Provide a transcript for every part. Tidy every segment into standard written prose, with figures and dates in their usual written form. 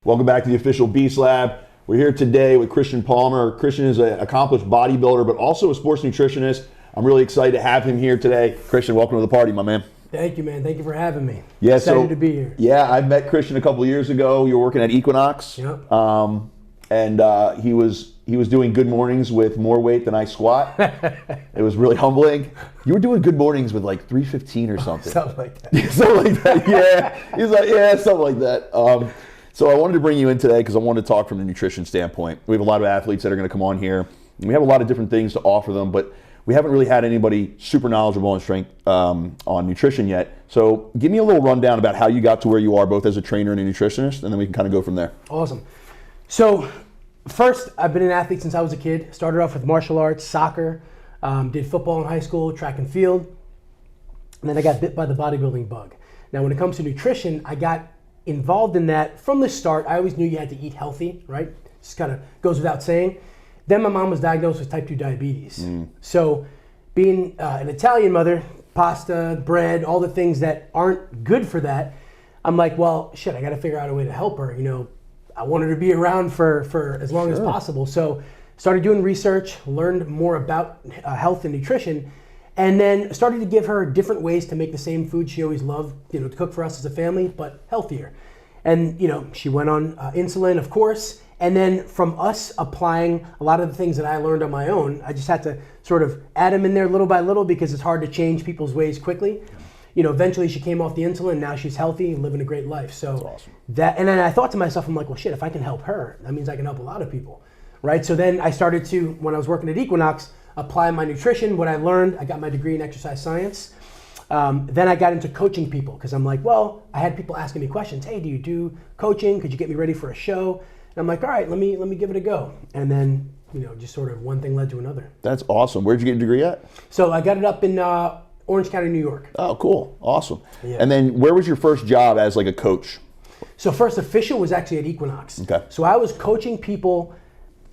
Welcome back to the official Beast Lab. We're here today with Christian Palmer. Christian is an accomplished bodybuilder, but also a sports nutritionist. I'm really excited to have him here today. Christian, welcome to the party, my man. Thank you, man. Thank you for having me. Yeah, excited to be here. Yeah, I met Christian a couple of years ago. You were working at Equinox. Yep. And he was doing good mornings with more weight than I squat. It was really humbling. You were doing good mornings with like 315 or something. Something like that. Something like that, yeah. He's like, yeah, something like that. So I wanted to bring you in today because I wanted to talk from the nutrition standpoint. We have a lot of athletes that are going to come on here. And we have a lot of different things to offer them, but we haven't really had anybody super knowledgeable on strength, on nutrition yet. So give me a little rundown about how you got to where you are, both as a trainer and a nutritionist, and then we can kind of go from there. Awesome. So first, I've been an athlete since I was a kid. Started off with martial arts, soccer, did football in high school, track and field, and then I got bit by the bodybuilding bug. Now, when it comes to nutrition, I got involved in that from the start. I always knew you had to eat healthy, right? Just kind of goes without saying. Then my mom was diagnosed with type 2 diabetes. So being an Italian mother, pasta, bread, all the things that aren't good for that, I'm like, well, shit, I got to figure out a way to help her. You know, I want her to be around for as long as possible. So started doing research, learned more about health and nutrition, and then started to give her different ways to make the same food she always loved, you know, to cook for us as a family, but healthier. And, you know, she went on insulin, of course, and then from us applying a lot of the things that I learned on my own, I just had to sort of add them in there little by little because it's hard to change people's ways quickly. You know, eventually she came off the insulin, now she's healthy and living a great life. So that's awesome. And then I thought to myself, I'm like, well, shit, if I can help her, that means I can help a lot of people, right? So then I started to, when I was working at Equinox, apply my nutrition, what I learned. I got my degree in exercise science. Then I got into coaching people because I'm like, well, I had people asking me questions. Hey, do you do coaching? Could you get me ready for a show? And I'm like, all right, let me give it a go. And then, you know, just sort of one thing led to another. That's awesome. Where'd you get your degree at? So I got it up in Orange County, New York. Oh, cool. Awesome. Yeah. And then where was your first job as like a coach? So first official was actually at Equinox. Okay. So I was coaching people,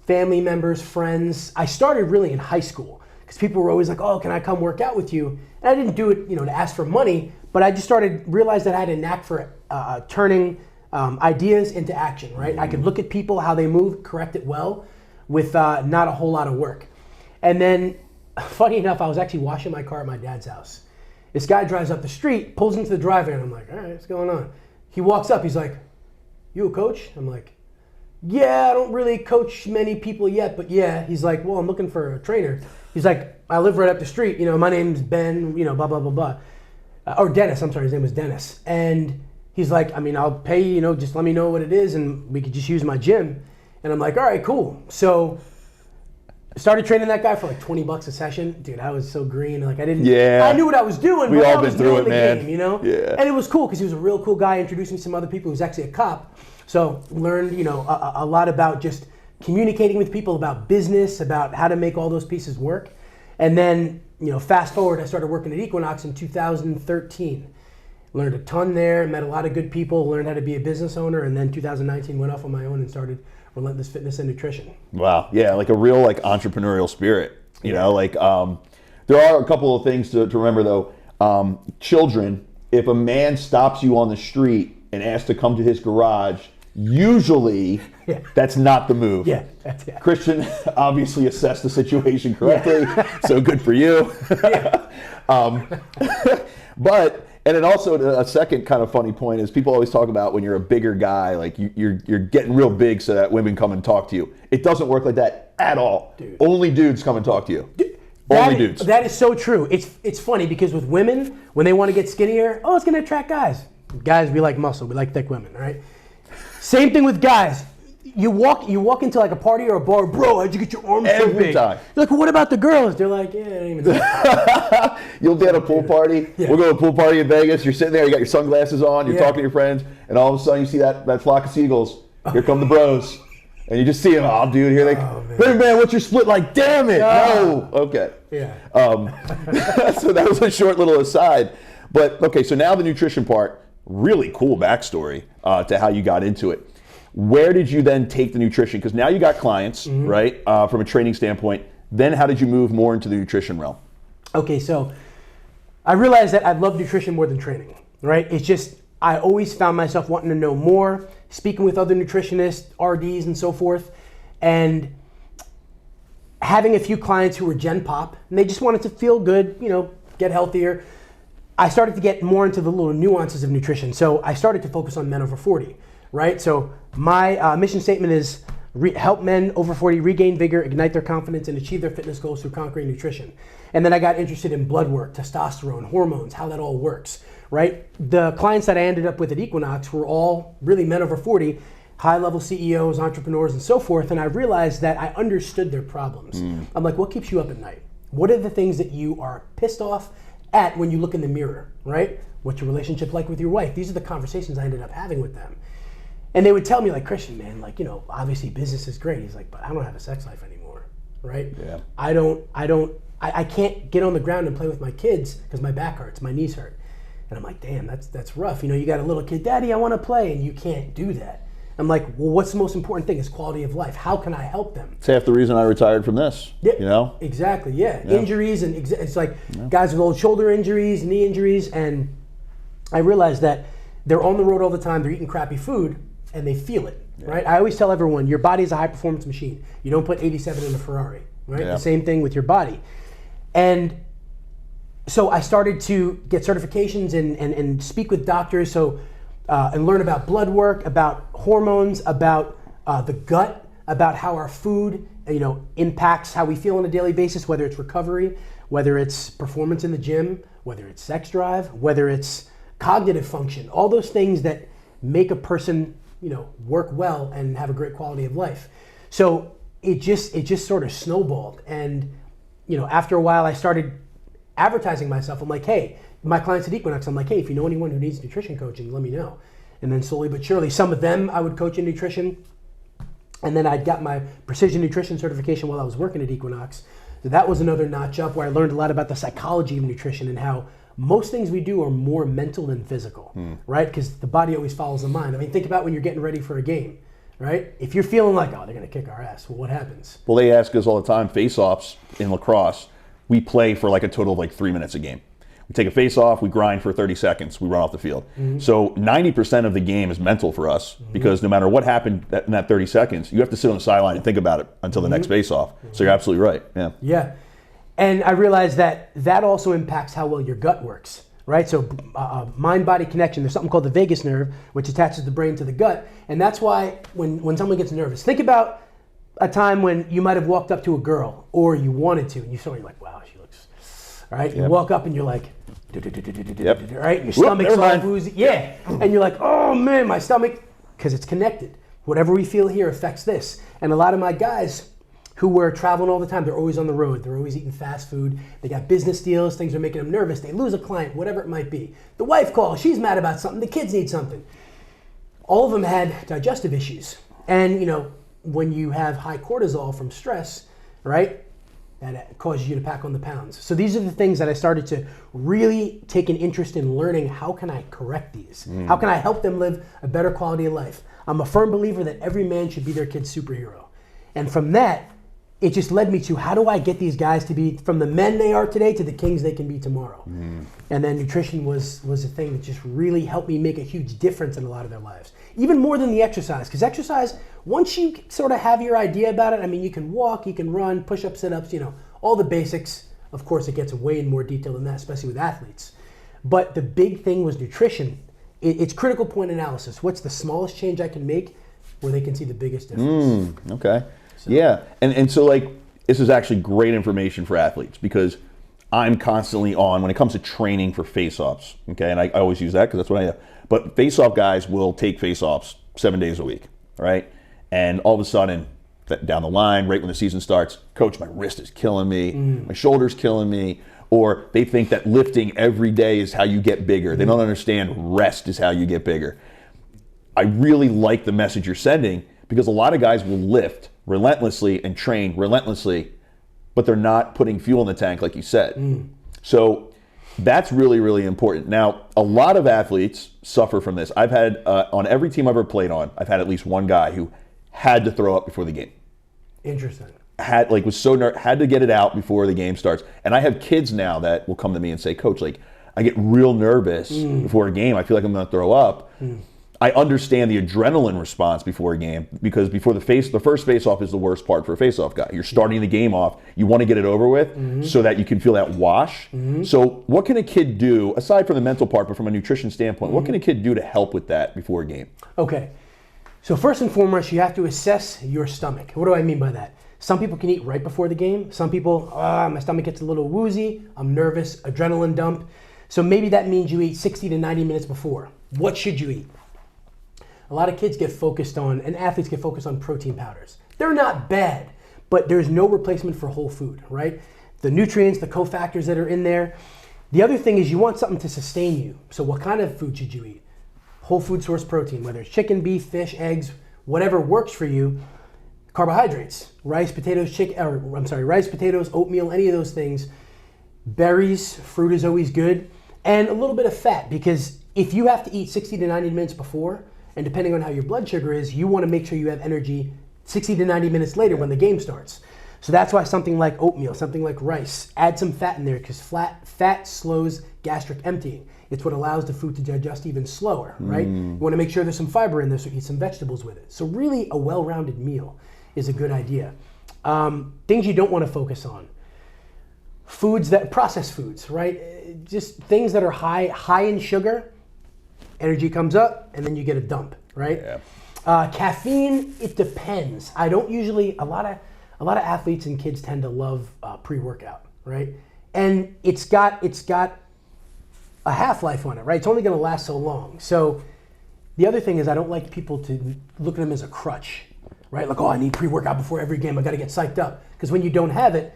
family members, friends. I started really in high school because people were always like, oh, can I come work out with you? And I didn't do it, you know, to ask for money, but I just realized that I had a knack for turning ideas into action, right? I could look at people, how they move, correct it well with not a whole lot of work. And then, funny enough, I was actually washing my car at my dad's house. This guy drives up the street, pulls into the driveway, and I'm like, all right, what's going on? He walks up, he's like, you a coach? I'm like, yeah, I don't really coach many people yet, but yeah. He's like, well, I'm looking for a trainer. He's like, I live right up the street, you know, my name's Ben, you know, blah, blah, blah, blah. Or Dennis, I'm sorry, his name was Dennis. And he's like, I mean, I'll pay you, you know, just let me know what it is and we could just use my gym. And I'm like, all right, cool. So started training that guy for like $20 a session. Dude, I was so green. Like I knew what I was doing, We but all I was been through doing it, the man. game, you know? Yeah. And it was cool because he was a real cool guy, introducing some other people. He was actually a cop. So learned, you know, a lot about just communicating with people, about business, about how to make all those pieces work. And then, you know, fast forward, I started working at Equinox in 2013. Learned a ton there, met a lot of good people, learned how to be a business owner, and then 2019 went off on my own and started Relentless Fitness and Nutrition. Wow, yeah, like a real like entrepreneurial spirit. You know, like there are a couple of things to remember though. Children, if a man stops you on the street and asks to come to his garage, usually that's not the move. Yeah. Christian obviously assessed the situation correctly, so good for you. But, and then also a second kind of funny point is people always talk about when you're a bigger guy, like you're getting real big so that women come and talk to you. It doesn't work like that at all. Dude. Only dudes come and talk to you. Only dudes. That is so true. It's funny because with women, when they want to get skinnier, oh, it's going to attract guys. Guys, we like muscle. We like thick women, right? Same thing with guys. You walk into like a party or a bar, bro, how'd you get your arms so big? Every time. You're like, well, what about the girls? They're like, yeah, I don't even know. You'll be at a pool party. Yeah. We'll go to a pool party in Vegas. You're sitting there, you got your sunglasses on, you're talking to your friends, and all of a sudden you see that flock of seagulls. Here come the bros. And you just see them, oh, dude, here they come. Hey, man, what's your split like? Damn it. No. Okay. Yeah. So that was a short little aside. But, okay, so now the nutrition part, really cool backstory to how you got into it. Where did you then take the nutrition? Because now you got clients, right, from a training standpoint. Then how did you move more into the nutrition realm? Okay, so I realized that I love nutrition more than training, right? It's just, I always found myself wanting to know more, speaking with other nutritionists, RDs, and so forth, and having a few clients who were Gen Pop, and they just wanted to feel good, get healthier. I started to get more into the little nuances of nutrition. So I started to focus on men over 40, right? So my mission statement is help men over 40 regain vigor, ignite their confidence, and achieve their fitness goals through conquering nutrition. And then I got interested in blood work, testosterone, hormones, how that all works, right? The clients that I ended up with at Equinox were all really men over 40, high-level CEOs, entrepreneurs, and so forth, and I realized that I understood their problems. I'm like, what keeps you up at night? What are the things that you are pissed off at when you look in the mirror, right? What's your relationship like with your wife? These are the conversations I ended up having with them. And they would tell me, like, Christian, man, like, obviously business is great. He's like, but I don't have a sex life anymore, right? Yeah. I can't get on the ground and play with my kids because my back hurts, my knees hurt. And I'm like, damn, that's rough. You got a little kid, Daddy, I want to play, and you can't do that. I'm like, well, what's the most important thing? Is quality of life. How can I help them? It's half the reason I retired from this. Yeah, exactly. Yeah. Injuries, and it's like guys with old shoulder injuries, knee injuries, and I realized that they're on the road all the time. They're eating crappy food, and they feel it. Right? I always tell everyone, your body is a high performance machine. You don't put 87 in a Ferrari. Right? The same thing with your body. And so I started to get certifications and speak with doctors. And learn about blood work, about hormones, about the gut, about how our food, impacts how we feel on a daily basis, whether it's recovery, whether it's performance in the gym, whether it's sex drive, whether it's cognitive function, all those things that make a person, work well and have a great quality of life. So it just sort of snowballed. And, after a while I started advertising myself. I'm like, hey, my clients at Equinox, I'm like, hey, if you know anyone who needs nutrition coaching, let me know. And then slowly but surely, some of them I would coach in nutrition. And then I got my precision nutrition certification while I was working at Equinox. So that was another notch up where I learned a lot about the psychology of nutrition and how most things we do are more mental than physical, right? Because the body always follows the mind. I mean, think about when you're getting ready for a game, right? If you're feeling like, oh, they're going to kick our ass, well, what happens? Well, they ask us all the time, face-offs in lacrosse, we play for like a total of like 3 minutes a game. We take a face-off, we grind for 30 seconds, we run off the field. So 90% of the game is mental for us because no matter what happened in that 30 seconds, you have to sit on the sideline and think about it until the next face-off. So you're absolutely right. Yeah. And I realized that also impacts how well your gut works, right? So mind-body connection, there's something called the vagus nerve, which attaches the brain to the gut. And that's why when someone gets nervous, think about a time when you might have walked up to a girl or you wanted to, and you saw her, you're like, wow, she looks, right? You walk up and you're like, right? Your stomach's all woozy. Yeah. And you're like, oh man, my stomach, because it's connected. Whatever we feel here affects this. And a lot of my guys who were traveling all the time, they're always on the road. They're always eating fast food. They got business deals. Things are making them nervous. They lose a client, whatever it might be. The wife calls. She's mad about something. The kids need something. All of them had digestive issues. And, when you have high cortisol from stress, right, that causes you to pack on the pounds. So these are the things that I started to really take an interest in learning. How can I correct these? How can I help them live a better quality of life? I'm a firm believer that every man should be their kid's superhero. And from that, it just led me to how do I get these guys to be from the men they are today to the kings they can be tomorrow. And then nutrition was a thing that just really helped me make a huge difference in a lot of their lives. Even more than the exercise, because exercise, once you sort of have your idea about it, I mean, you can walk, you can run, push-ups, sit-ups, all the basics. Of course, it gets way in more detail than that, especially with athletes. But the big thing was nutrition. It's critical point analysis. What's the smallest change I can make where they can see the biggest difference? Okay. So. Yeah. And so, like, this is actually great information for athletes because I'm constantly on when it comes to training for face-offs. Okay. And I always use that because that's what I have. But face-off guys will take face-offs 7 days a week, right? And all of a sudden, down the line, right when the season starts, coach, my wrist is killing me, my shoulder's killing me, or they think that lifting every day is how you get bigger. They don't understand rest is how you get bigger. I really like the message you're sending because a lot of guys will lift relentlessly and train relentlessly, but they're not putting fuel in the tank like you said. So that's really, really important. Now, a lot of athletes suffer from this. I've had, on every team I've ever played on, I've had at least one guy who had to throw up before the game. Interesting. Had to get it out before the game starts. And I have kids now that will come to me and say, Coach, like, I get real nervous before a game. I feel like I'm going to throw up. I understand the adrenaline response before a game, because before the first face-off is the worst part for a face-off guy. You're starting the game off. You want to get it over with so that you can feel that wash. So what can a kid do, aside from the mental part, but from a nutrition standpoint, what can a kid do to help with that before a game? Okay. So first and foremost, you have to assess your stomach. What do I mean by that? Some people can eat right before the game. Some people, my stomach gets a little woozy. I'm nervous, adrenaline dump. So maybe that means you eat 60 to 90 minutes before. What should you eat? A lot of kids get focused on, and athletes get focused on protein powders. They're not bad, but there's no replacement for whole food, right? The nutrients, the cofactors that are in there. The other thing is you want something to sustain you. So what kind of food should you eat? Whole food source protein, whether it's chicken, beef, fish, eggs, whatever works for you. Carbohydrates, rice, potatoes, rice, potatoes, oatmeal, any of those things. Berries, fruit is always good. And a little bit of fat, because if you have to eat 60 to 90 minutes before, and depending on how your blood sugar is, you want to make sure you have energy 60 to 90 minutes later when the game starts. So that's why something like oatmeal, something like rice, add some fat in there, because fat slows gastric emptying. It's what allows the food to digest even slower, right? You want to make sure there's some fiber in there, so eat some vegetables with it. So really a well-rounded meal is a good idea. Things you don't want to focus on. Processed foods, right? Just things that are high in sugar. Energy comes up, and then you get a dump, right? Yeah. Caffeine, it depends. I don't usually, a lot of athletes and kids tend to love pre-workout, right? And it's got a half-life on it, right? It's only gonna last so long. So the other thing is I don't like people to look at them as a crutch, right? Like, oh, I need pre-workout before every game, I gotta get psyched up. Because when you don't have it,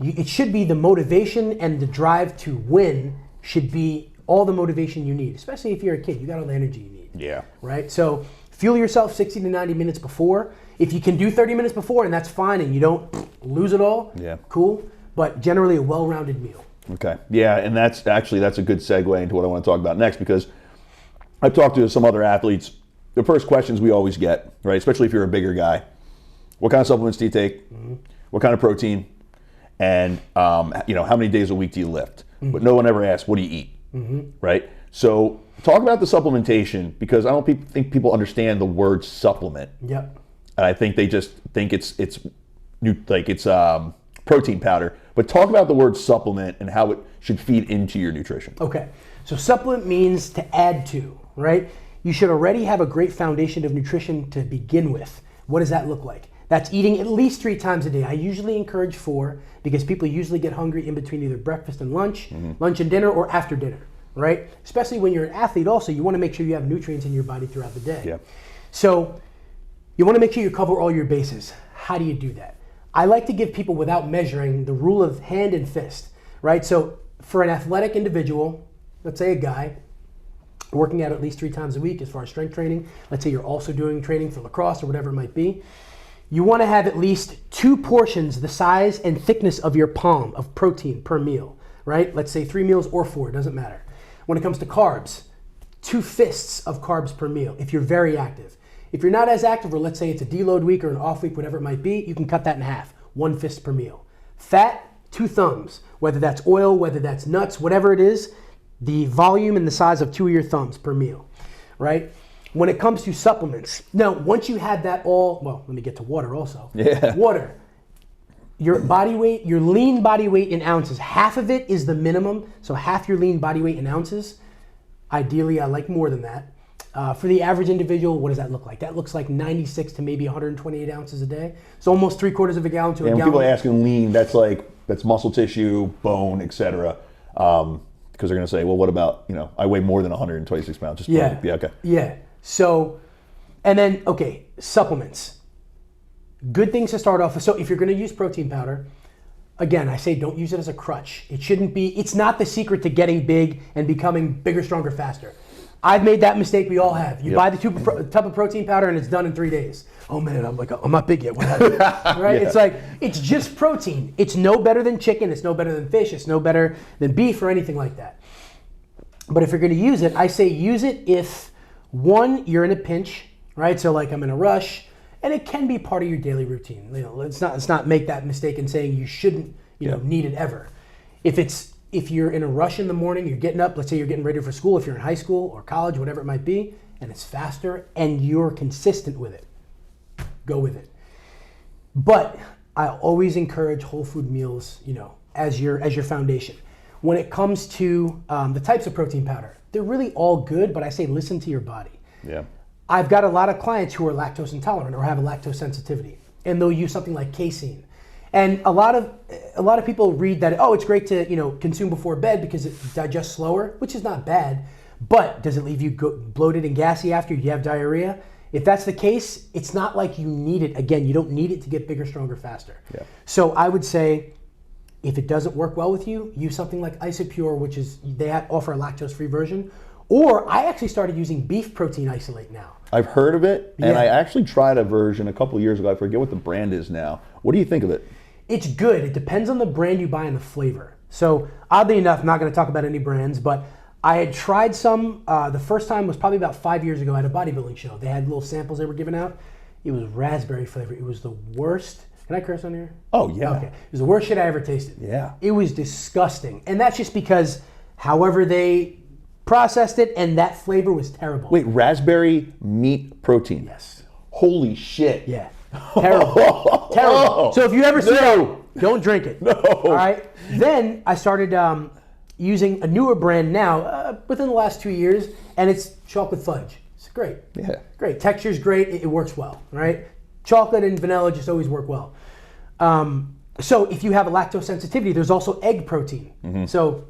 it should be the motivation and the drive to win should be all the motivation you need, especially if you're a kid. You got all the energy you need. Yeah. Right? So fuel yourself 60 to 90 minutes before. If you can do 30 minutes before, and that's fine, and you don't lose it all, cool. But generally a well-rounded meal. Okay. Yeah, and that's a good segue into what I want to talk about next, because I've talked to some other athletes. The first questions we always get, right, especially if you're a bigger guy, what kind of supplements do you take? What kind of protein? And how many days a week do you lift? But no one ever asks, what do you eat? Right? So talk about the supplementation, because I don't think people understand the word supplement. Yep. And I think they just think it's protein powder. But talk about the word supplement and how it should feed into your nutrition. Okay. So supplement means to add to, right? You should already have a great foundation of nutrition to begin with. What does that look like? That's eating at least 3 times a day. I usually encourage 4, because people usually get hungry in between either breakfast and lunch, lunch and dinner, or after dinner, right? Especially when you're an athlete also, you want to make sure you have nutrients in your body throughout the day. Yeah. So you want to make sure you cover all your bases. How do you do that? I like to give people, without measuring, the rule of hand and fist, right? So for an athletic individual, let's say a guy, working out at least 3 times a week as far as strength training, let's say you're also doing training for lacrosse or whatever it might be, you want to have at least 2 portions the size and thickness of your palm of protein per meal, right? Let's say 3 meals or 4, doesn't matter. When it comes to carbs, 2 fists of carbs per meal if you're very active. If you're not as active, or let's say it's a deload week or an off week, whatever it might be, you can cut that in half, 1 fist per meal. Fat, 2 thumbs, whether that's oil, whether that's nuts, whatever it is, the volume and the size of 2 of your thumbs per meal, right? When it comes to supplements, now once you have that all, well, let me get to water also. Yeah. Water, your body weight, your lean body weight in ounces, half of it is the minimum, so half your lean body weight in ounces. Ideally, I like more than that. For the average individual, what does that look like? That looks like 96 to maybe 128 ounces a day. So almost 3/4 of a gallon to a gallon. And people are asking lean, that's muscle tissue, bone, etc. Because they're going to say, well, what about, I weigh more than 126 pounds. Just okay. Yeah. So, and then, okay, supplements. Good things to start off with. So if you're going to use protein powder, again, I say don't use it as a crutch. It's not the secret to getting big and becoming bigger, stronger, faster. I've made that mistake, we all have. You buy the tub of protein powder and it's done in 3 days. Oh man, I'm not big yet, what happened? Right? Yeah. It's just protein. It's no better than chicken, it's no better than fish, it's no better than beef or anything like that. But if you're going to use it, I say use it if, 1, you're in a pinch, right? So I'm in a rush, and it can be part of your daily routine. Let's not make that mistake in saying you shouldn't, need it ever. If you're in a rush in the morning, you're getting up, let's say you're getting ready for school, if you're in high school or college, whatever it might be, and it's faster and you're consistent with it, go with it. But I always encourage whole food meals, as your foundation. When it comes to the types of protein powder, they're really all good, but I say listen to your body. Yeah. I've got a lot of clients who are lactose intolerant or have a lactose sensitivity, and they'll use something like casein. And a lot of people read that, it's great to consume before bed because it digests slower, which is not bad. But does it leave you bloated and gassy after you have diarrhea? If that's the case, it's not like you need it. Again, you don't need it to get bigger, stronger, faster. Yeah. So I would say, if it doesn't work well with you, use something like Isopure, which is they offer a lactose-free version. Or I actually started using beef protein isolate now. I've heard of it, and Yeah. I actually tried a version a couple years ago. I forget what the brand is now. What do you think of it? It's good. It depends on the brand you buy and the flavor. So oddly enough, I'm not going to talk about any brands, but I had tried some. The first time was probably about 5 years ago at a bodybuilding show. They had little samples they were giving out. It was raspberry flavor. It was the worst. Can I curse on here? Oh, yeah. Okay. It was the worst shit I ever tasted. Yeah. It was disgusting. And that's just because however they processed it, and that flavor was terrible. Wait, raspberry meat protein? Yes. Holy shit. Yeah. Terrible. Terrible. So if you ever see No. that, don't drink it. No. All right. Then I started using a newer brand now within the last 2 years, and it's chocolate fudge. It's great. Yeah. Great. Texture's great. It works well. Right. Chocolate and vanilla just always work well. So if you have a lactose sensitivity, there's also egg protein. Mm-hmm. So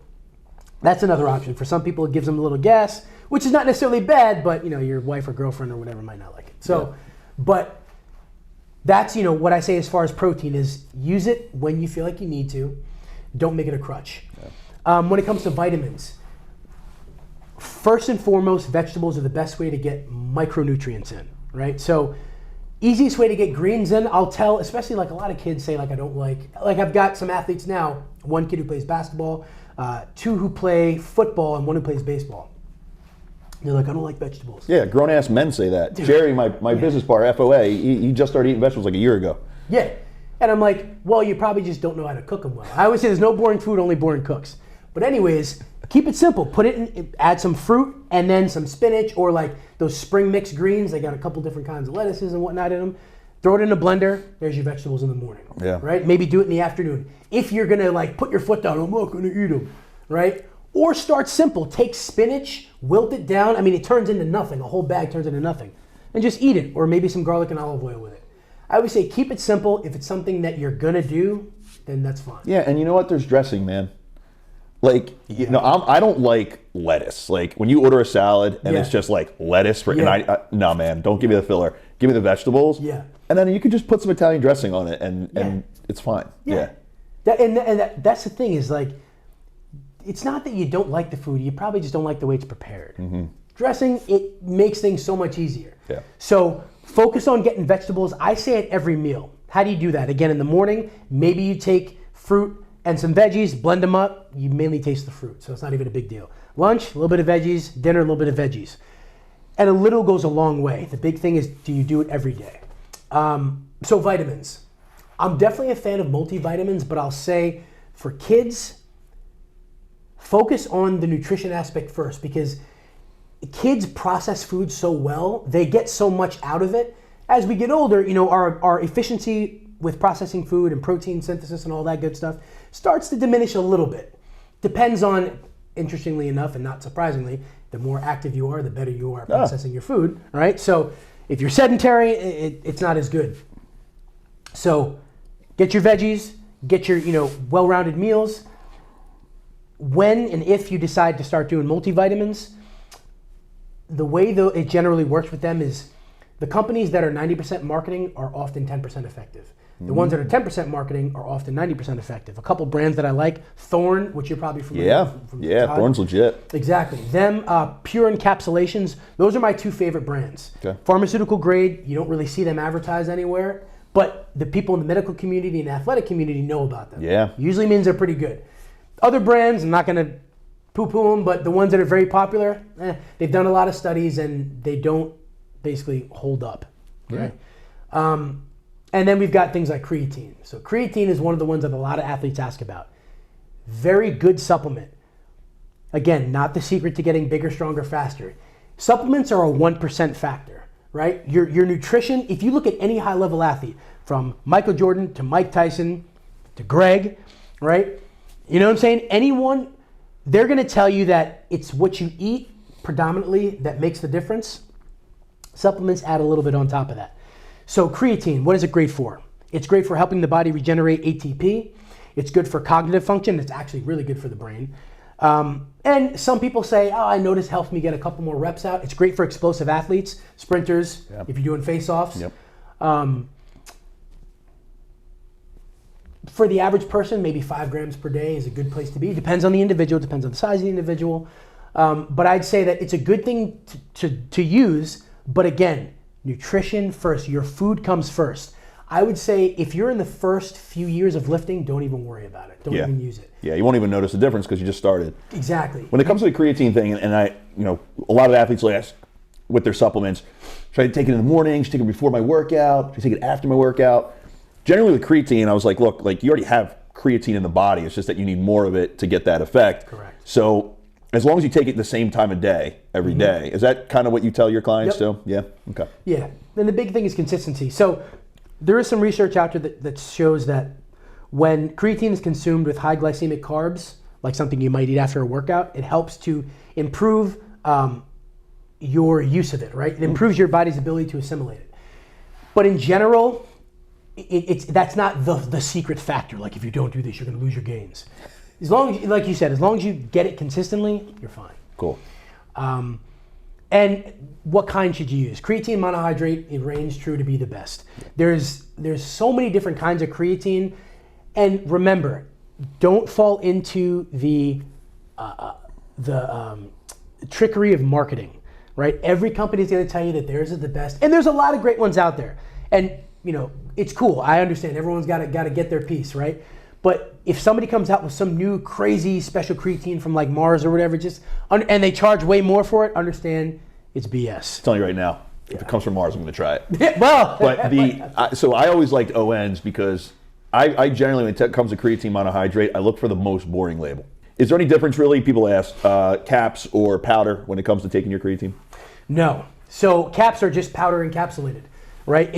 that's another option. For some people, it gives them a little gas, which is not necessarily bad, but your wife or girlfriend or whatever might not like it. So, but that's what I say as far as protein is use it when you feel like you need to. Don't make it a crutch. Yeah. When it comes to vitamins, first and foremost, vegetables are the best way to get micronutrients in, right? So easiest way to get greens in, I'll tell, especially like a lot of kids say I don't like I've got some athletes now, one kid who plays basketball, two who play football, and one who plays baseball. They're like, I don't like vegetables. Yeah, grown-ass men say that. Dude. Jerry, my business partner, FOA, he just started eating vegetables like a year ago. Yeah. And I'm like, well, you probably just don't know how to cook them well. I always say there's no boring food, only boring cooks. But anyways, keep it simple. Put it in, add some fruit and then some spinach or like those spring mixed greens. They got a couple different kinds of lettuces and whatnot in them. Throw it in a blender. There's your vegetables in the morning. Yeah. Right? Maybe do it in the afternoon. If you're going to like put your foot down, I'm not going to eat them. Right? Or start simple. Take spinach, wilt it down. I mean, it turns into nothing. A whole bag turns into nothing. And just eat it. Or maybe some garlic and olive oil with it. I always say keep it simple. If it's something that you're going to do, then that's fine. Yeah, and you know what? There's dressing, man. Like, I don't like lettuce. Like, when you order a salad and it's just like lettuce, and no, man, don't give me the filler. Give me the vegetables. Yeah. And then you can just put some Italian dressing on it and it's fine. Yeah. That's the thing is like, it's not that you don't like the food. You probably just don't like the way it's prepared. Mm-hmm. Dressing, it makes things so much easier. Yeah. So focus on getting vegetables. I say at every meal. How do you do that? Again, in the morning, maybe you take fruit and some veggies, blend them up. You mainly taste the fruit, so it's not even a big deal. Lunch, a little bit of veggies. Dinner, a little bit of veggies. And a little goes a long way. The big thing is, do you do it every day? So vitamins. I'm definitely a fan of multivitamins, but I'll say for kids, focus on the nutrition aspect first because kids process food so well, they get so much out of it. As we get older, our efficiency with processing food and protein synthesis and all that good stuff starts to diminish a little bit. Depends on, interestingly enough and not surprisingly, the more active you are, the better you are processing your food, right? So if you're sedentary, it's not as good. So get your veggies, get your well-rounded meals. When and if you decide to start doing multivitamins, the way though it generally works with them is the companies that are 90% marketing are often 10% effective. The ones that are 10% marketing are often 90% effective. A couple brands that I like, Thorne, which you're probably familiar with. Yeah, Thorne's legit. Exactly. Them, Pure Encapsulations, those are my two favorite brands. Okay. Pharmaceutical grade, you don't really see them advertised anywhere, but the people in the medical community and athletic community know about them. Yeah. Usually means they're pretty good. Other brands, I'm not going to poo-poo them, but the ones that are very popular, they've done a lot of studies and they don't basically hold up. Right? And then we've got things like creatine. So creatine is one of the ones that a lot of athletes ask about. Very good supplement. Again, not the secret to getting bigger, stronger, faster. Supplements are a 1% factor, right? Your nutrition, if you look at any high-level athlete, from Michael Jordan to Mike Tyson to Greg, right? You know what I'm saying? Anyone, they're going to tell you that it's what you eat predominantly that makes the difference. Supplements add a little bit on top of that. So creatine, what is it great for? It's great for helping the body regenerate ATP. It's good for cognitive function. It's actually really good for the brain. And some people say, oh, I noticed helps me get a couple more reps out. It's great for explosive athletes, sprinters, if you're doing face-offs. For the average person, maybe 5 grams per day is a good place to be. Depends on the individual, depends on the size of the individual. But I'd say that it's a good thing to use. But again, nutrition first. Your food comes first. I would say if you're in the first few years of lifting, don't even worry about it. Don't even use it. Yeah, you won't even notice the difference because you just started. Exactly. When it comes to the creatine thing, and a lot of athletes will ask with their supplements, should I take it in the morning? Should I take it before my workout? Should I take it after my workout? Generally with creatine, I was like, look, you already have creatine in the body. It's just that you need more of it to get that effect. Correct. So as long as you take it the same time of day, every day, is that kind of what you tell your clients too? Yeah? Okay. Yeah. And the big thing is consistency. So there is some research out there that shows that when creatine is consumed with high glycemic carbs, like something you might eat after a workout, it helps to improve your use of it, right? It improves your body's ability to assimilate it. But in general, that's not the secret factor. Like if you don't do this, you're going to lose your gains. As long as, like you said, as long as you get it consistently, you're fine. Cool. And what kind should you use? Creatine monohydrate, it reigns true to be the best. There's so many different kinds of creatine. And remember, don't fall into the trickery of marketing, right? Every company is going to tell you that theirs is the best. And there's a lot of great ones out there. And, it's cool. I understand. Everyone's got to get their piece, right? But if somebody comes out with some new crazy special creatine from like Mars or whatever, and they charge way more for it, understand it's BS. I'm telling you right now, if it comes from Mars, I'm going to try it. Well, so I always liked ONs because I generally, when it comes to creatine monohydrate, I look for the most boring label. Is there any difference really? People ask caps or powder when it comes to taking your creatine? No. So caps are just powder encapsulated, right?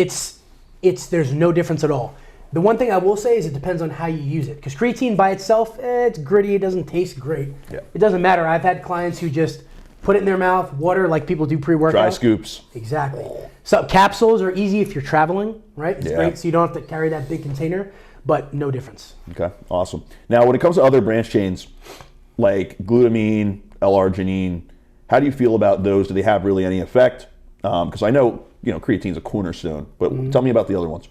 There's no difference at all. The one thing I will say is it depends on how you use it. Because creatine by itself, it's gritty, it doesn't taste great. Yeah. It doesn't matter. I've had clients who just put it in their mouth, water like people do pre-workout. Dry scoops. Exactly. So capsules are easy if you're traveling, right? It's great so you don't have to carry that big container, but no difference. Okay, awesome. Now when it comes to other branch chains like glutamine, L-arginine, how do you feel about those? Do they have really any effect? Because I know creatine's a cornerstone, but tell me about the other ones.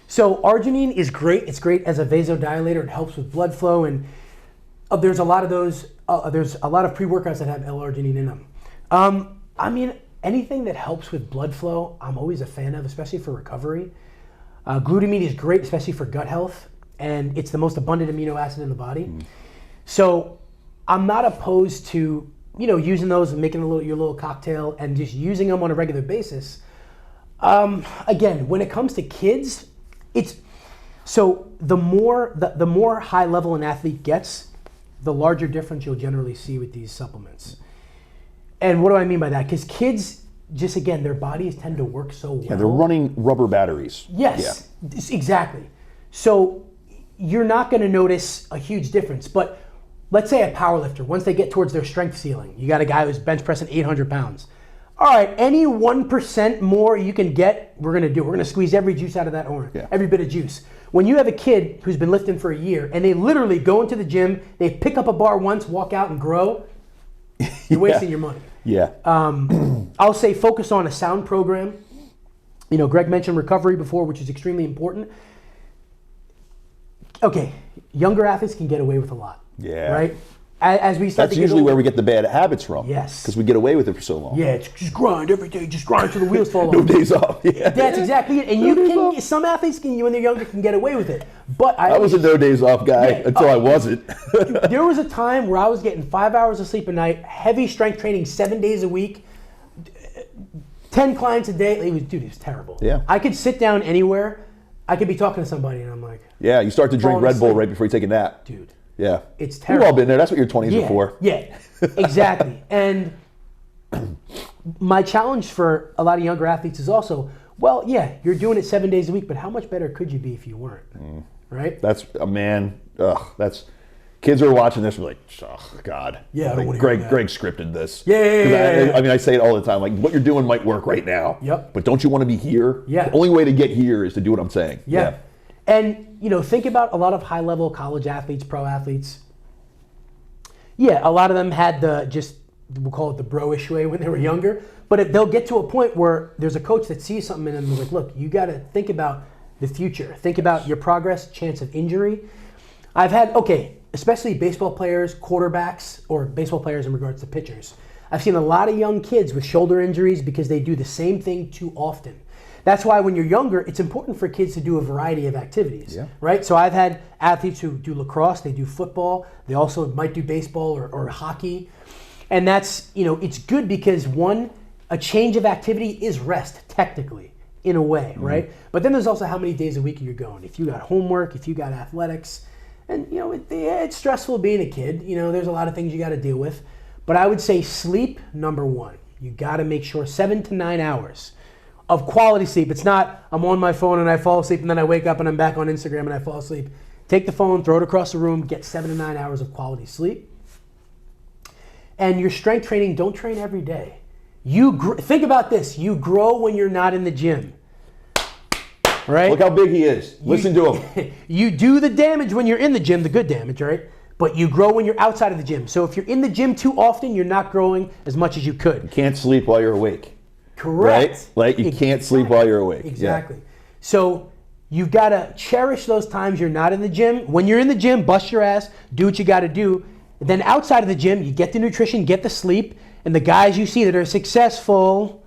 So arginine is great. It's great as a vasodilator. It helps with blood flow, and there's a lot of those. There's a lot of pre-workouts that have L-arginine in them. I mean, anything that helps with blood flow, I'm always a fan of, especially for recovery. Glutamine is great, especially for gut health, and it's the most abundant amino acid in the body. So I'm not opposed to using those and making your little cocktail and just using them on a regular basis. Again, when it comes to kids, the more high level an athlete gets, the larger difference you'll generally see with these supplements. And what do I mean by that? Because kids, just again, their bodies tend to work so well. Yeah, they're running rubber batteries. Yes, exactly. So you're not going to notice a huge difference. But let's say a powerlifter, once they get towards their strength ceiling, you got a guy who's bench pressing 800 pounds. All right, any 1% more you can get, we're going to do. We're going to squeeze every juice out of that orange, every bit of juice. When you have a kid who's been lifting for a year and they literally go into the gym, they pick up a bar once, walk out and grow, you're wasting your money. Yeah. I'll say focus on a sound program. Greg mentioned recovery before, which is extremely important. Okay, younger athletes can get away with a lot. Yeah. Right? As we start That's usually where we get the bad habits from. Yes. Because we get away with it for so long. Yeah, just grind every day, just grind till the wheels fall off. No days off. Yeah. That's exactly it. And some athletes when they're younger can get away with it. But I was a no days off guy until I wasn't. There was a time where I was getting 5 hours of sleep a night, heavy strength training 7 days a week, 10 clients a day. It was terrible. Yeah. I could sit down anywhere. I could be talking to somebody and I'm like. Yeah, you start to drink Red Bull right before you take a nap. Dude. Yeah. It's terrible. We've all been there. That's what your 20s are for. Yeah, exactly. And my challenge for a lot of younger athletes is also, well, yeah, you're doing it 7 days a week, but how much better could you be if you weren't? Right? That's a man. That's kids who are watching this are like, oh God. Yeah, I don't wanna Greg hear that. Greg scripted this. Yeah. I mean, I say it all the time. Like, what you're doing might work right now. Yep. But don't you want to be here? Yeah. The only way to get here is to do what I'm saying. Yeah. And, think about a lot of high-level college athletes, pro athletes. Yeah, a lot of them had we'll call it the bro-ish way when they were younger. But they'll get to a point where there's a coach that sees something in them and is like, look, you got to think about the future. Think about your progress, chance of injury. I've had, especially baseball players, quarterbacks, or baseball players in regards to pitchers. I've seen a lot of young kids with shoulder injuries because they do the same thing too often. That's why when you're younger, it's important for kids to do a variety of activities, right? So I've had athletes who do lacrosse, they do football, they also might do baseball or hockey. And that's, it's good because a change of activity is rest, technically, in a way, right? But then there's also how many days a week you're going. If you got homework, if you got athletics, and it's stressful being a kid. There's a lot of things you got to deal with. But I would say sleep, number one. You got to make sure 7 to 9 hours of quality sleep. It's not I'm on my phone and I fall asleep and then I wake up and I'm back on Instagram and I fall asleep. Take the phone, throw it across the room, get 7 to 9 hours of quality sleep. And your strength training, don't train every day. Think about this. You grow when you're not in the gym. Right? Look how big he is. Listen to him. You do the damage when you're in the gym, the good damage, right? But you grow when you're outside of the gym. So if you're in the gym too often, you're not growing as much as you could. You can't sleep while you're awake. Correct. Right? Like you can't sleep while you're awake. Exactly. So you've got to cherish those times you're not in the gym. When you're in the gym, bust your ass, do what you got to do. Then outside of the gym, you get the nutrition, get the sleep, and the guys you see that are successful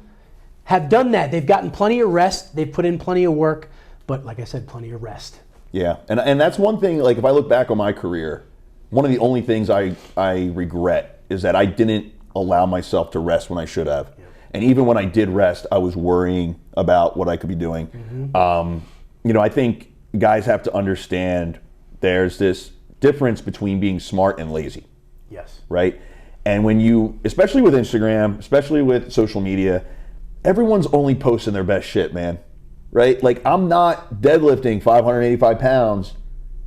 have done that. They've gotten plenty of rest. They've put in plenty of work, but like I said, plenty of rest. Yeah, and that's one thing, like if I look back on my career, one of the only things I regret is that I didn't allow myself to rest when I should have. Yeah. And even when I did rest, I was worrying about what I could be doing. I think guys have to understand there's this difference between being smart and lazy. Yes. Right? And when you, especially with Instagram, especially with social media, everyone's only posting their best shit, man. Right? Like I'm not deadlifting 585 pounds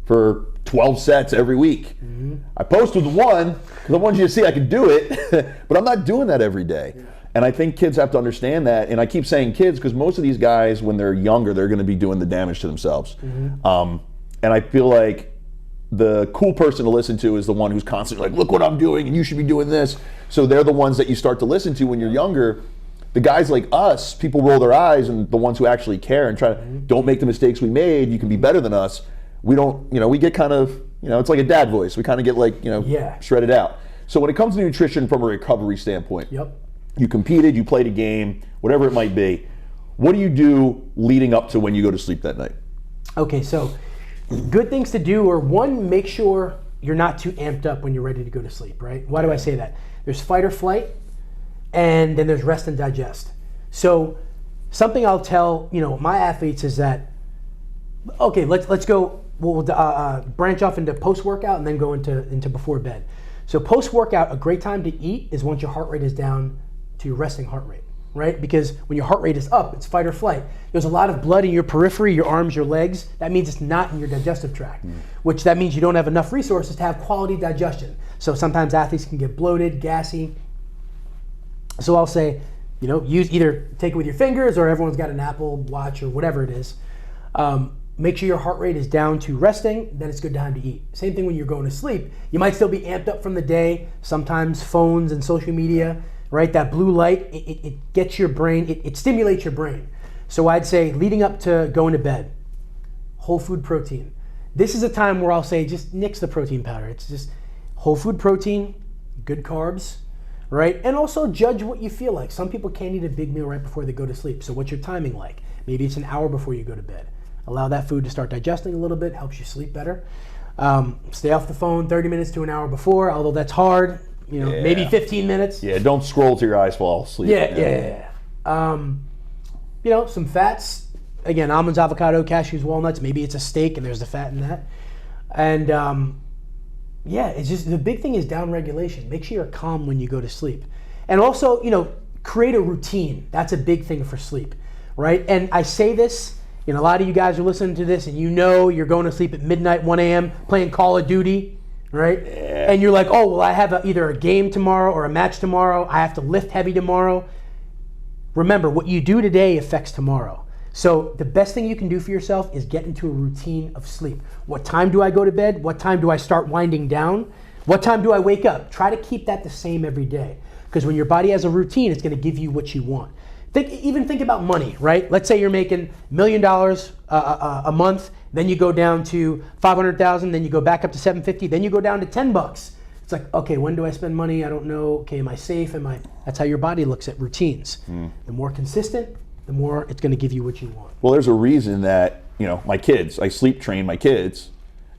for 12 sets every week. I post with one because I want you to see I can do it, but I'm not doing that every day. Yeah. And I think kids have to understand that. And I keep saying kids because most of these guys, when they're younger, they're going to be doing the damage to themselves. And I feel like the cool person to listen to is the one who's constantly like, look what I'm doing and you should be doing this. So they're the ones that you start to listen to when you're younger. The guys like us, people roll their eyes, and the ones who actually care and try to don't make the mistakes we made, you can be better than us. We don't, we get kind of, it's like a dad voice. We kind of get like, shredded out. So when it comes to nutrition from a recovery standpoint, you competed, you played a game, whatever it might be. What do you do leading up to when you go to sleep that night? Okay, so good things to do are one, make sure you're not too amped up when you're ready to go to sleep, right? Why do I say that? There's fight or flight, and then there's rest and digest. So something I'll tell, my athletes is that, okay, let's go, we'll branch off into post-workout and then go into before bed. So post-workout, a great time to eat is once your heart rate is down to your resting heart rate, right? Because when your heart rate is up, it's fight or flight. There's a lot of blood in your periphery, your arms, your legs. That means it's not in your digestive tract, which that means you don't have enough resources to have quality digestion. So sometimes athletes can get bloated, gassy. So I'll say, use either take it with your fingers or everyone's got an Apple Watch or whatever it is. Make sure your heart rate is down to resting, then it's good time to eat. Same thing when you're going to sleep. You might still be amped up from the day. Sometimes phones and social media, right? That blue light, it gets your brain, it stimulates your brain. So I'd say leading up to going to bed, whole food protein. This is a time where I'll say just nix the protein powder. It's just whole food protein, good carbs, right? And also judge what you feel like. Some people can't eat a big meal right before they go to sleep. So what's your timing like? Maybe it's an hour before you go to bed. Allow that food to start digesting a little bit, helps you sleep better. Stay off the phone 30 minutes to an hour before, although that's hard, maybe 15 minutes. Yeah, don't scroll till your eyes fall asleep. Yeah. Some fats, again, almonds, avocado, cashews, walnuts, maybe it's a steak and there's the fat in that. And it's just, the big thing is down regulation. Make sure you're calm when you go to sleep. And also, create a routine. That's a big thing for sleep, right? And I say this, a lot of you guys are listening to this and you're going to sleep at midnight, 1 a.m. playing Call of Duty, right? Yeah. And you're like, oh, well, I have either a game tomorrow or a match tomorrow. I have to lift heavy tomorrow. Remember, what you do today affects tomorrow. So the best thing you can do for yourself is get into a routine of sleep. What time do I go to bed? What time do I start winding down? What time do I wake up? Try to keep that the same every day. Because when your body has a routine, it's going to give you what you want. Even think about money, right? Let's say you're making $1 million a month, then you go down to $500,000, then you go back up to $750, then you go down to $10. It's like, okay, when do I spend money? I don't know. Okay, am I safe? That's how your body looks at routines. The more consistent, the more it's going to give you what you want. Well, there's a reason that, I sleep train my kids,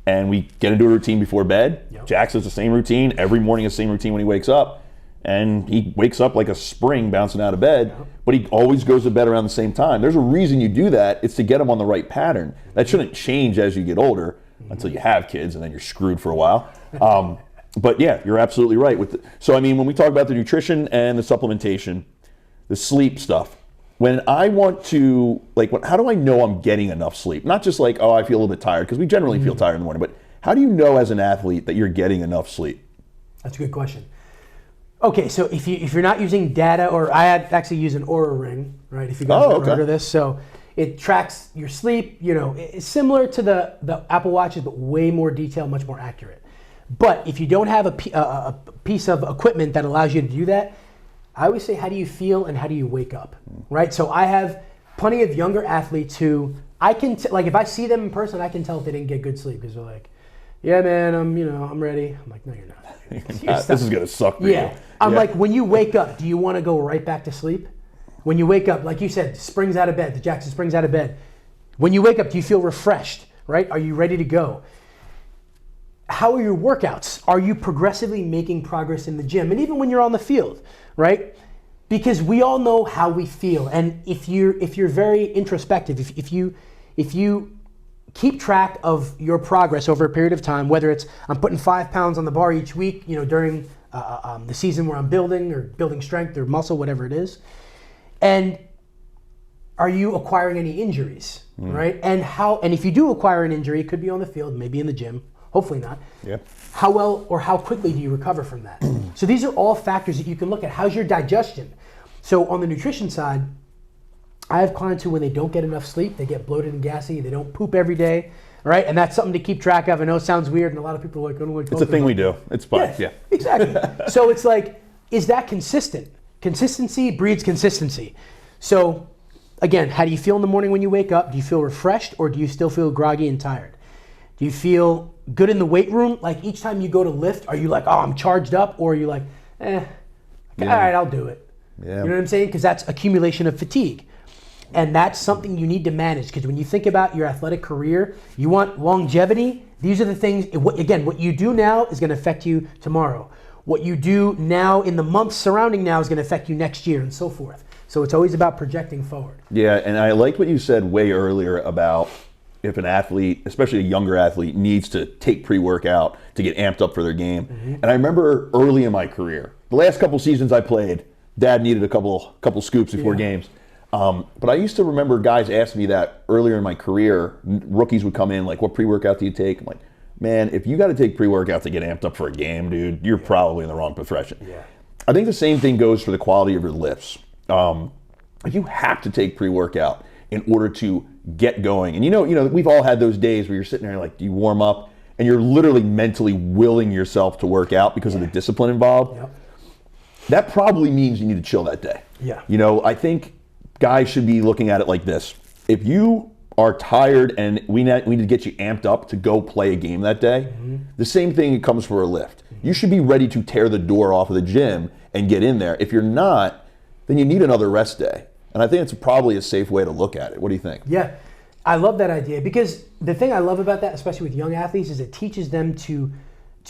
and we get into a routine before bed. Yep. Jax has the same routine. Every morning is the same routine when he wakes up. And he wakes up like a spring bouncing out of bed, but he always goes to bed around the same time. There's a reason you do that. It's to get him on the right pattern. That shouldn't change as you get older until you have kids, and then you're screwed for a while. But yeah, you're absolutely right. So when we talk about the nutrition and the supplementation, the sleep stuff, when I want to, how do I know I'm getting enough sleep? Not just I feel a little bit tired, because we generally feel tired in the morning, but how do you know as an athlete that you're getting enough sleep? That's a good question. Okay, so if you're not using data, or I actually use an Oura Ring, right? If you guys have heard of this, so it tracks your sleep. It's similar to the Apple Watches, but way more detailed, much more accurate. But if you don't have a piece of equipment that allows you to do that, I always say, how do you feel and how do you wake up, right? So I have plenty of younger athletes who I can if I see them in person, I can tell if they didn't get good sleep, because they're like, yeah, man, I'm ready. I'm like, no, you're not. This is gonna suck for you. I'm like, when you wake up, do you want to go right back to sleep? When you wake up, like you said, springs out of bed, the Jackson springs out of bed. When you wake up, do you feel refreshed, right? Are you ready to go? How are your workouts? Are you progressively making progress in the gym? And even when you're on the field, right? Because we all know how we feel. And if you're very introspective, if you keep track of your progress over a period of time, whether it's I'm putting 5 pounds on the bar each week, during the season where I'm building strength or muscle, whatever it is, and are you acquiring any injuries, right? And if you do acquire an injury, it could be on the field, maybe in the gym, hopefully not. Yeah. How well or how quickly do you recover from that? So these are all factors that you can look at. How's your digestion? So on the nutrition side, I have clients who, when they don't get enough sleep, they get bloated and gassy. They don't poop every day, right? And that's something to keep track of. I know it sounds weird, and a lot of people are like, "Oh, it's a thing we do. It's fun." Yeah, exactly. So it's like, is that consistent? Consistency breeds consistency. So again, how do you feel in the morning when you wake up? Do you feel refreshed, or do you still feel groggy and tired? Do you feel good in the weight room? Like each time you go to lift, are you like, oh, I'm charged up, or are you like, all right, I'll do it. Yeah. You know what I'm saying? Because that's accumulation of fatigue. And that's something you need to manage, because when you think about your athletic career, you want longevity. These are the things, what you do now is going to affect you tomorrow. What you do now in the months surrounding now is going to affect you next year, and so forth. So it's always about projecting forward. Yeah, and I like what you said way earlier about if an athlete, especially a younger athlete, needs to take pre-workout to get amped up for their game. And I remember early in my career, the last couple seasons I played, Dad needed a couple scoops before games. But I used to remember guys asking me that earlier in my career. Rookies would come in like, what pre-workout do you take? I'm like, man, if you got to take pre-workout to get amped up for a game, dude, you're probably in the wrong profession. Yeah. I think the same thing goes for the quality of your lifts. You have to take pre-workout in order to get going. And you know, we've all had those days where you're sitting there like, do you warm up? And you're literally mentally willing yourself to work out because of the discipline involved. Yep. That probably means you need to chill that day. Yeah. I think guys should be looking at it like this. If you are tired and we need to get you amped up to go play a game that day, the same thing comes for a lift. You should be ready to tear the door off of the gym and get in there. If you're not, then you need another rest day. And I think it's probably a safe way to look at it. What do you think? Yeah, I love that idea, because the thing I love about that, especially with young athletes, is it teaches them to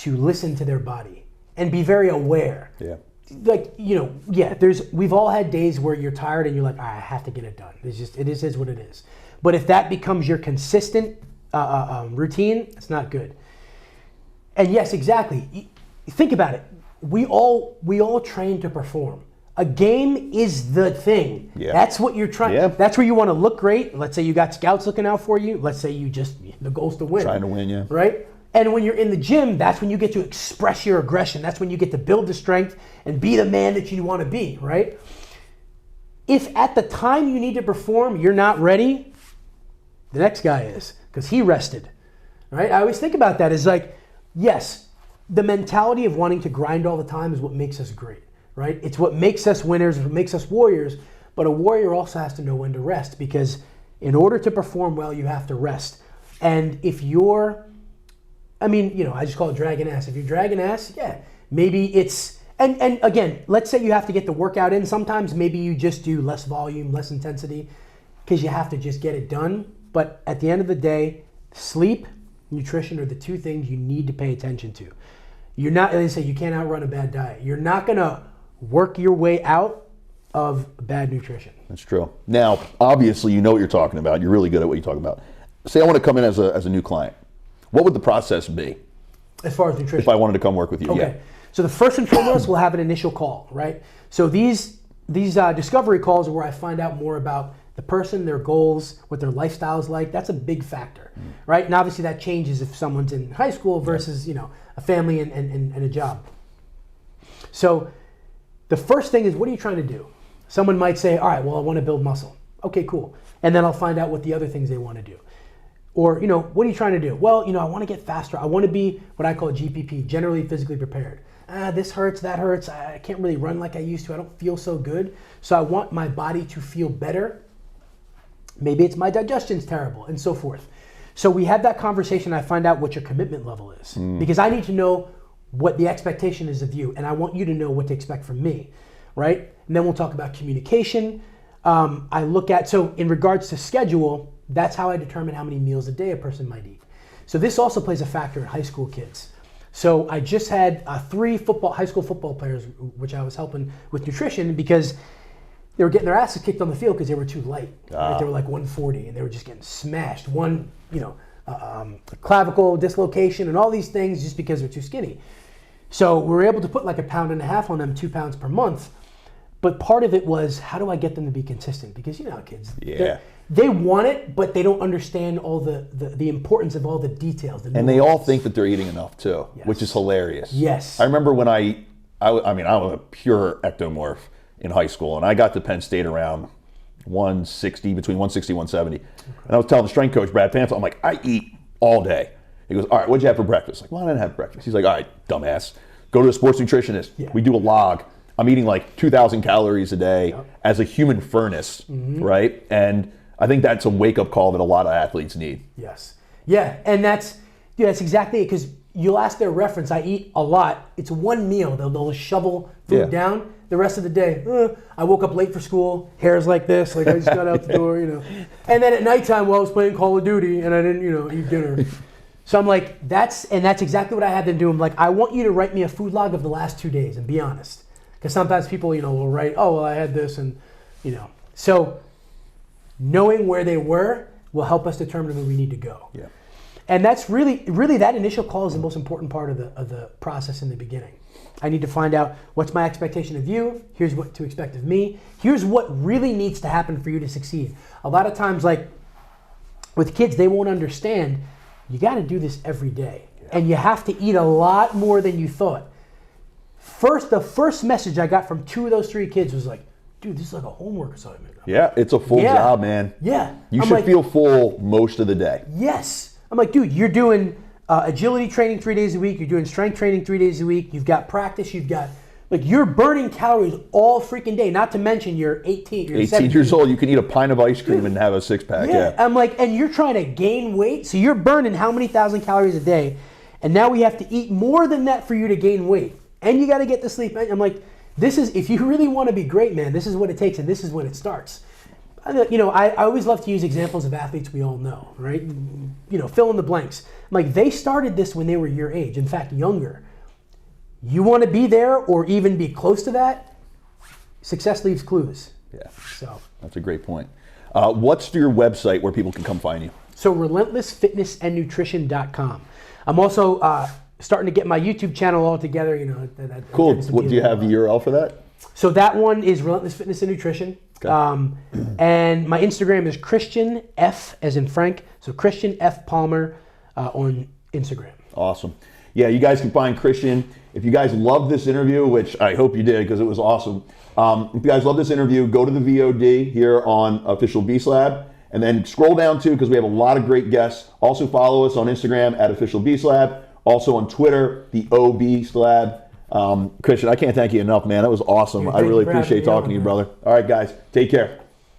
listen to their body and be very aware. Yeah. Like, we've all had days where you're tired and you're like, I have to get it done. It is what it is. But if that becomes your consistent routine, it's not good. And yes, exactly. Think about it. We all train to perform. A game is the thing. Yeah. That's what you're trying. Yeah. That's where you want to look great. Let's say you got scouts looking out for you. Let's say the goal's to win. Trying to win, yeah. Right? And when you're in the gym, that's when you get to express your aggression. That's when you get to build the strength and be the man that you want to be, right? If at the time you need to perform, you're not ready, the next guy is, because he rested, right? I always think about that as like, yes, the mentality of wanting to grind all the time is what makes us great, right? It's what makes us winners, it's what makes us warriors, but a warrior also has to know when to rest, because in order to perform well, you have to rest. And if you're, I just call it dragging ass. If you're dragging ass, yeah, maybe it's, and again, let's say you have to get the workout in. Sometimes maybe you just do less volume, less intensity, because you have to just get it done. But at the end of the day, sleep, nutrition are the two things you need to pay attention to. You're not, they say you can't outrun a bad diet. You're not gonna work your way out of bad nutrition. That's true. Now, obviously, you know what you're talking about. You're really good at what you're talking about. Say I want to come in as a new client. What would the process be? As far as nutrition? If I wanted to come work with you, okay. Yeah. So the first and foremost, we'll have an initial call, right? So these discovery calls are where I find out more about the person, their goals, what their lifestyle is like. That's a big factor, right? And obviously that changes if someone's in high school versus, a family and a job. So the first thing is, what are you trying to do? Someone might say, all right, well, I want to build muscle. Okay, cool. And then I'll find out what the other things they want to do. Or, what are you trying to do? Well, I want to get faster. I want to be what I call a GPP, generally physically prepared. This hurts, that hurts. I can't really run like I used to. I don't feel so good. So I want my body to feel better. Maybe it's my digestion's terrible, and so forth. So we have that conversation. I find out what your commitment level is, because I need to know what the expectation is of you, and I want you to know what to expect from me, right? And then we'll talk about communication. I look at, so in regards to schedule, that's how I determine how many meals a day a person might eat. So this also plays a factor in high school kids. So I just had 3 high school football players, which I was helping with nutrition, because they were getting their asses kicked on the field because they were too light. Right? They were like 140, and they were just getting smashed. Clavicle dislocation and all these things just because they're too skinny. So we were able to put like 1.5 pounds on them, 2 pounds per month. But part of it was, how do I get them to be consistent? Because you know how kids, they want it, but they don't understand all the importance of all the details. And they all think that they're eating enough too, which is hilarious. Yes. I remember when I was a pure ectomorph in high school, and I got to Penn State around 160, between 160 and 170. Okay. And I was telling the strength coach, Brad Panther, I'm like, I eat all day. He goes, all right, what'd you have for breakfast? Like, well, I didn't have breakfast. He's like, all right, dumbass. Go to a sports nutritionist. Yeah. We do a log. I'm eating like 2,000 calories a day as a human furnace, right? And I think that's a wake-up call that a lot of athletes need. Yes. Yeah, and that's exactly it, because you'll ask their reference. I eat a lot. It's one meal. They'll shovel food down. The rest of the day, I woke up late for school, hair's like this, like I just got out the door, And then at nighttime, I was playing Call of Duty, and I didn't, eat dinner. So I'm like, that's exactly what I had to do. I'm like, I want you to write me a food log of the last 2 days and be honest. Because sometimes people, will write, oh, well, I had this, and, So knowing where they were will help us determine where we need to go. Yeah. And that's really that initial call is the most important part of the process in the beginning. I need to find out what's my expectation of you. Here's what to expect of me. Here's what really needs to happen for you to succeed. A lot of times, like with kids, they won't understand. You got to do this every day. And you have to eat a lot more than you thought. The first message I got from 2 of those 3 kids was like, dude, this is like a homework assignment. Yeah, it's a full job, man. Yeah. You should feel full most of the day. Yes. I'm like, dude, you're doing agility training 3 days a week. You're doing strength training 3 days a week. You've got practice. You've got, you're burning calories all freaking day. Not to mention you're 18. You're 18 years old. You can eat a pint of ice cream and have a 6-pack. Yeah. I'm like, and you're trying to gain weight. So you're burning how many thousand calories a day? And now we have to eat more than that for you to gain weight. And you got to get to sleep. I'm like, if you really want to be great, man, this is what it takes, and this is when it starts. I always love to use examples of athletes we all know, right? Fill in the blanks. I'm like, they started this when they were your age, in fact, younger. You want to be there or even be close to that? Success leaves clues. Yeah. So that's a great point. What's your website where people can come find you? So relentlessfitnessandnutrition.com. I'm also starting to get my YouTube channel all together. Cool. Do you have the URL for that? So that one is Relentless Fitness and Nutrition. Okay. And my Instagram is Christian F as in Frank. So Christian F Palmer on Instagram. Awesome. Yeah, you guys can find Christian. If you guys love this interview, which I hope you did because it was awesome. If you guys love this interview, go to the VOD here on Official Beast Lab, and then scroll down too because we have a lot of great guests. Also follow us on Instagram at Official Beast Lab. Also on Twitter, the O Beast Lab. Christian, I can't thank you enough, man. That was awesome. I really appreciate talking to you, brother. All right, guys, take care.